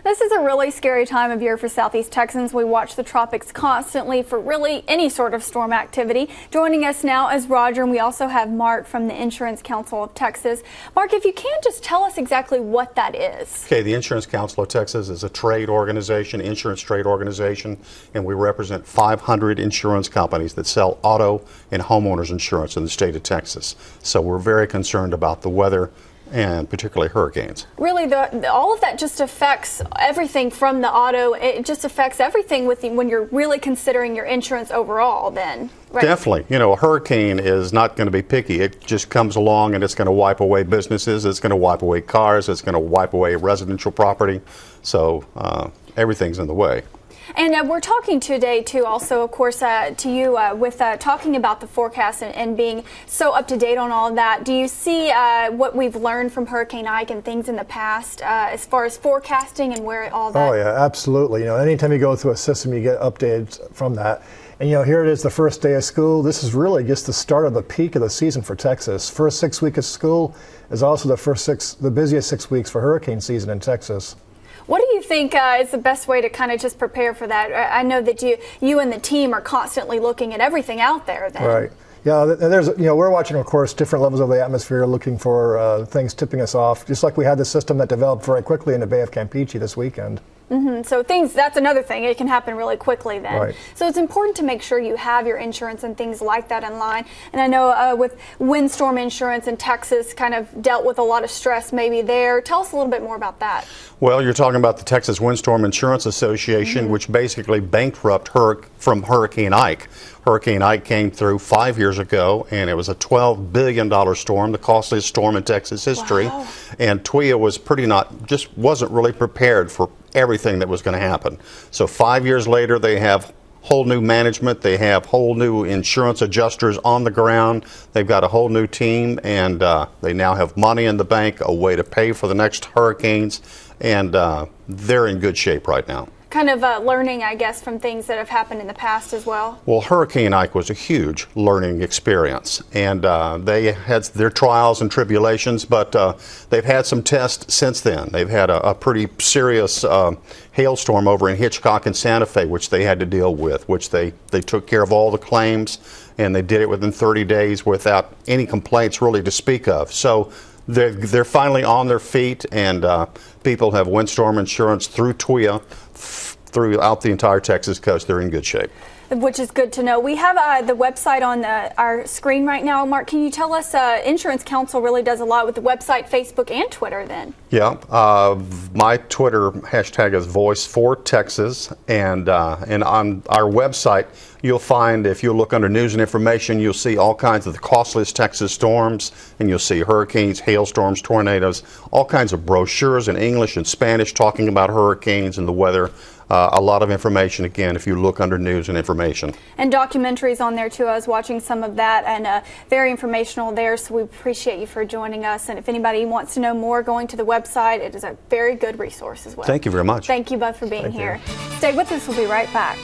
This is a really scary time of year for Southeast Texans. We watch the tropics constantly for really any sort of storm activity. Joining us now is Roger, and we also have Mark from the Insurance Council of Texas. Mark, if you can, just tell us exactly what that is. Okay, the Insurance Council of Texas is a trade organization, insurance trade organization, and we represent 500 insurance companies that sell auto and homeowners insurance in the state of Texas. So we're very concerned about the weather, and particularly hurricanes. Really, all of that just affects everything from the auto. It just affects everything when you're really considering your insurance overall then. Right? Definitely. You know, a hurricane is not going to be picky. It just comes along and it's going to wipe away businesses, it's going to wipe away cars, it's going to wipe away residential property. So everything's in the way. And we're talking today, too, also, of course, to you with talking about the forecast and being so up to date on all of that. Do you see what we've learned from Hurricane Ike and things in the past as far as forecasting and where all that? Oh, yeah, absolutely. You know, anytime you go through a system, you get updates from that. And, you know, here it is, the first day of school. This is really just the start of the peak of the season for Texas. First 6 weeks of school is also the busiest 6 weeks for hurricane season in Texas. What do you think is the best way to kind of just prepare for that? I know that you and the team are constantly looking at everything out there then. Right. Yeah, we're watching, of course, different levels of the atmosphere, looking for things tipping us off, just like we had the system that developed very quickly in the Bay of Campeche this weekend. So that's another thing. It can happen really quickly then. Right. So it's important to make sure you have your insurance and things like that in line. And I know with windstorm insurance in Texas kind of dealt with a lot of stress maybe there. Tell us a little bit more about that. Well, you're talking about the Texas Windstorm Insurance Association, which basically bankrupted from Hurricane Ike. Hurricane Ike came through 5 years ago, and it was a $12 billion storm, the costliest storm in Texas history. Wow. And TWIA was just wasn't really prepared for everything that was going to happen. So 5 years later, they have whole new management, they have whole new insurance adjusters on the ground, they've got a whole new team, and they now have money in the bank, a way to pay for the next hurricanes, and they're in good shape right now. Kind of learning, I guess, from things that have happened in the past as well. Well, Hurricane Ike was a huge learning experience, and they had their trials and tribulations, but they've had some tests since then. They've had a pretty serious hailstorm over in Hitchcock and Santa Fe, which they had to deal with, which they took care of all the claims, and they did it within 30 days without any complaints really to speak of. So they're finally on their feet, and people have windstorm insurance through TWIA throughout the entire Texas coast. They're in good shape. Which is good to know. We have the website on our screen right now. Mark, can you tell us, Insurance Council really does a lot with the website, Facebook, and Twitter then? Yeah, my Twitter hashtag is Voice4Texas, and on our website you'll find, if you look under news and information, you'll see all kinds of the costliest Texas storms, and you'll see hurricanes, hailstorms, tornadoes, all kinds of brochures in English and Spanish talking about hurricanes and the weather. A lot of information, again, if you look under news and information. And documentaries on there, too. I was watching some of that, and very informational there, so we appreciate you for joining us. And if anybody wants to know more, going to the website, it is a very good resource as well. Thank you very much. Thank you both for being here. Stay with us. We'll be right back.